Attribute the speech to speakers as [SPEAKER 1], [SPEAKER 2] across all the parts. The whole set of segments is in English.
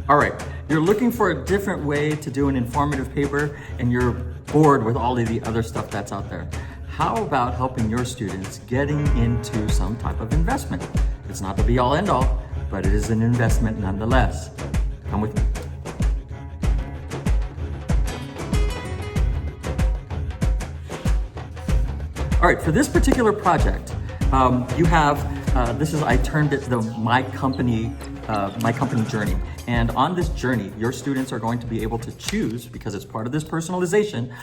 [SPEAKER 1] All right, you're looking for a different way to do an informative paper and you're bored with all of the other stuff that's out there. How about helping your students getting into some type of investment? It's not the be all end all, but it is an investment nonetheless. Come with me. All right, for this particular project, you have, I termed it my company journey. And on this journey, your students are going to be able to choose, because it's part of this personalization,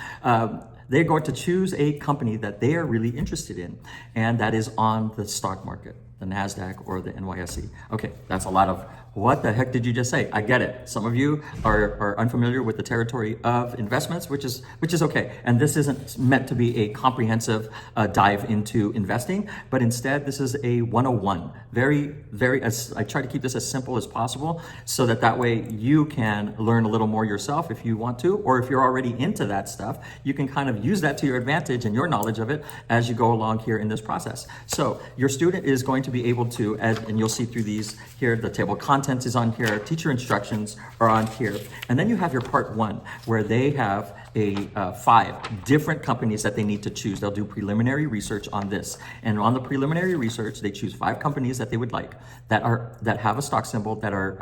[SPEAKER 1] they're going to choose a company that they are really interested in, and that is on the stock market, the NASDAQ or the NYSE. Okay, that's a lot of, what the heck did you just say? I get it. Some of you are unfamiliar with the territory of investments, which is okay. And this isn't meant to be a comprehensive dive into investing, but instead this is a 101. I try to keep this as simple as possible so that way you can learn a little more yourself if you want to, or if you're already into that stuff, you can kind of use that to your advantage and your knowledge of it as you go along here in this process. So your student is going to be able to, and you'll see through these here, the table of contents is on here, teacher instructions are on here, and then you have your part one where they have 5 different companies that they need to choose. They'll do preliminary research on this, and on the preliminary research they choose 5 companies that they would like that have a stock symbol that are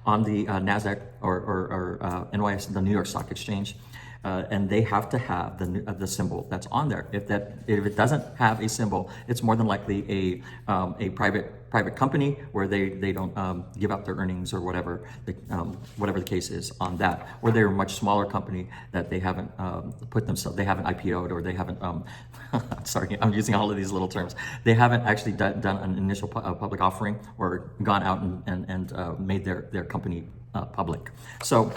[SPEAKER 1] on the NASDAQ or NYSE, the New York Stock Exchange. And they have to have the symbol that's on there. If it doesn't have a symbol, it's more than likely a private company where they don't give out their earnings or whatever the case is on that. Or they're a much smaller company that they haven't they haven't IPO'd, or they haven't sorry, I'm using all of these little terms. They haven't actually done an initial public offering or gone out and made their company public. So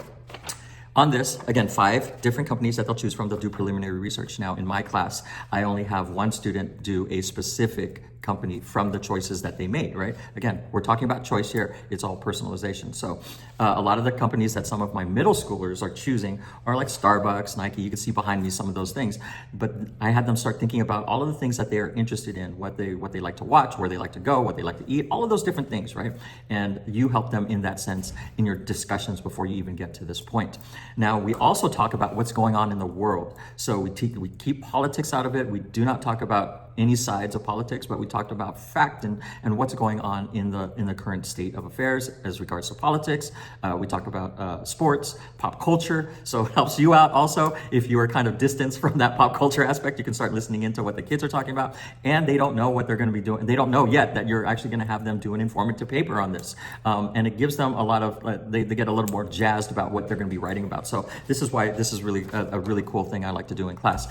[SPEAKER 1] on this, again, 5 different companies that they'll choose from. They'll do preliminary research. Now, in my class, I only have one student do a specific company from the choices that they made, right? Again, we're talking about choice here. It's all personalization. So a lot of the companies that some of my middle schoolers are choosing are like Starbucks, Nike. You can see behind me some of those things. But I had them start thinking about all of the things that they are interested in, what they like to watch, where they like to go, what they like to eat, all of those different things, right? And you help them in that sense in your discussions before you even get to this point. Now, we also talk about what's going on in the world. So we keep politics out of it. We do not talk about any sides of politics, but we talked about fact and what's going on in the current state of affairs as regards to politics. We talk about sports, pop culture, so it helps you out also. If you are kind of distanced from that pop culture aspect, you can start listening into what the kids are talking about, and they don't know what they're going to be doing. They don't know yet that you're actually going to have them do an informative paper on this, and it gives them a lot of, they get a little more jazzed about what they're going to be writing about. So this is why this is really a really cool thing I like to do in class.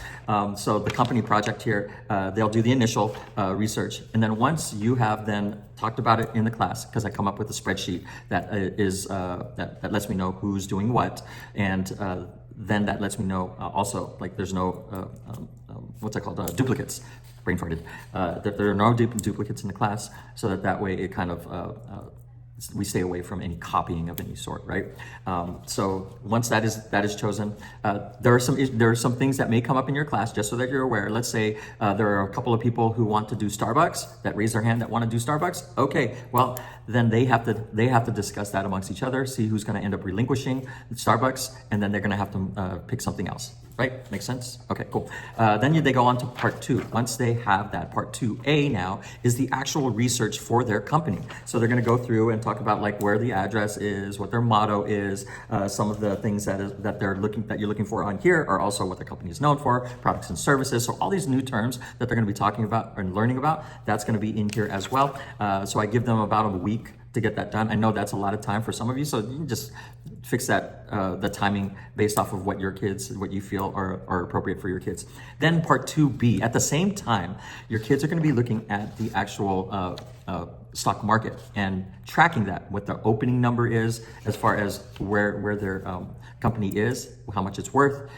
[SPEAKER 1] So the company project here, they'll do the initial research, and then once you have then talked about it in the class, because I come up with a spreadsheet that that lets me know who's doing what, and then that lets me know also, like, there's no what's that called, duplicates. Brain farted. That there are no duplicates in the class, so that way it kind of we stay away from any copying of any sort, right? So once that is chosen, there are some things that may come up in your class, just so that you're aware. Let's say there are a couple of people who want to do Starbucks, that raise their hand, that want to do Starbucks. Okay, well then they have to discuss that amongst each other, see who's going to end up relinquishing Starbucks, and then they're going to have to pick something else. Right? Makes sense? Okay, cool. Then they go on to part 2. Once they have that, part 2A now is the actual research for their company. So they're going to go through and talk about like where the address is, what their motto is, some of the things that you're looking for on here are also what the company is known for, products and services. So all these new terms that they're going to be talking about and learning about, that's going to be in here as well. So I give them about a week to get that done. I know that's a lot of time for some of you, so you can just fix that, the timing based off of what you feel are appropriate for your kids. Then part 2B, at the same time, your kids are going to be looking at the actual stock market and tracking that, what the opening number is, as far as where their company is, how much it's worth,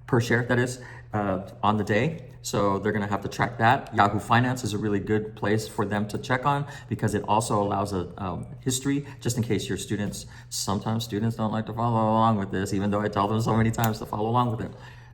[SPEAKER 1] per share, that is, on the day. So they're going to have to track that. Yahoo Finance is a really good place for them to check on, because it also allows a history, just in case your students, sometimes students don't like to follow along with this, even though I tell them so many times to follow along with it.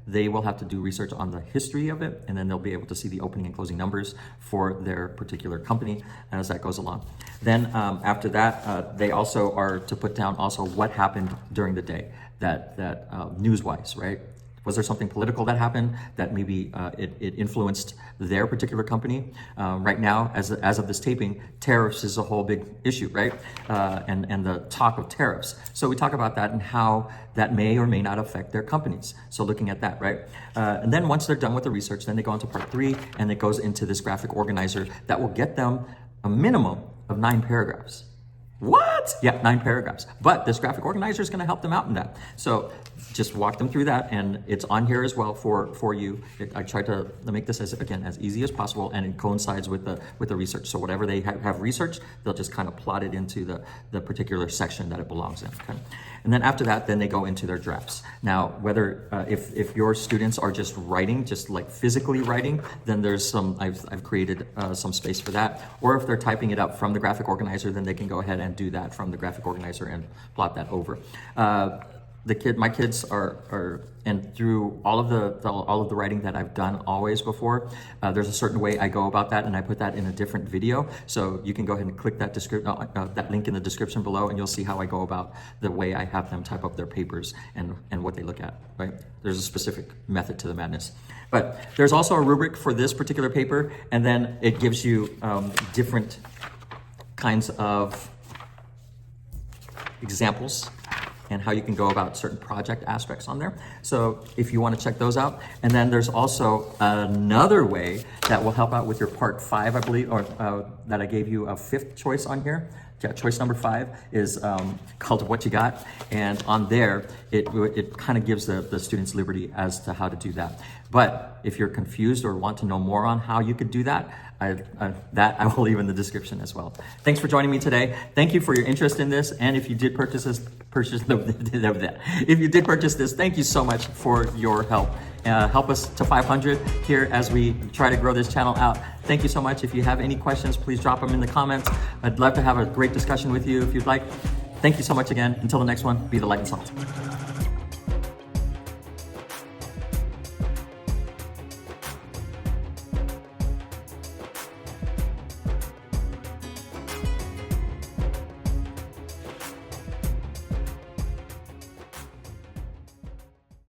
[SPEAKER 1] they will have to do research on the history of it, and then they'll be able to see the opening and closing numbers for their particular company as that goes along. Then after that, they also are to put down also what happened during the day, that news-wise, right? Was there something political that happened that maybe it influenced their particular company? Right now, as of this taping, tariffs is a whole big issue, right? And the talk of tariffs. So we talk about that and how that may or may not affect their companies. So looking at that, right? And then once they're done with the research, then they go into part 3, and it goes into this graphic organizer that will get them a minimum of 9 paragraphs. What? Yeah, 9 paragraphs. But this graphic organizer is going to help them out in that. So just walk them through that, and it's on here as well for you. I tried to make this as easy as possible, and it coincides with the research. So whatever they have researched, they'll just kind of plot it into the particular section that it belongs in. Okay? And then after that, then they go into their drafts. Now, whether if your students are just writing, just like physically writing, then there's some I've created some space for that. Or if they're typing it up from the graphic organizer, then they can go ahead and do that from the graphic organizer and plot that over. My kids are, and through all of the writing that I've done always before, there's a certain way I go about that, and I put that in a different video. So you can go ahead and click that link in the description below, and you'll see how I go about the way I have them type up their papers and what they look at, right? There's a specific method to the madness. But there's also a rubric for this particular paper, and then it gives you different kinds of examples and how you can go about certain project aspects on there. So if you want to check those out. And then there's also another way that will help out with your part 5, I believe, or that I gave you a 5th choice on here. Yeah, choice number 5 is called What You Got. And on there, it kind of gives the students liberty as to how to do that. But if you're confused or want to know more on how you could do that, I will leave in the description as well. Thanks for joining me today. Thank you for your interest in this. And if you did purchase this, thank you so much for your help. Help us to 500 here as we try to grow this channel out. Thank you so much. If you have any questions, please drop them in the comments. I'd love to have a great discussion with you if you'd like. Thank you so much again. Until the next one, be the light and salt.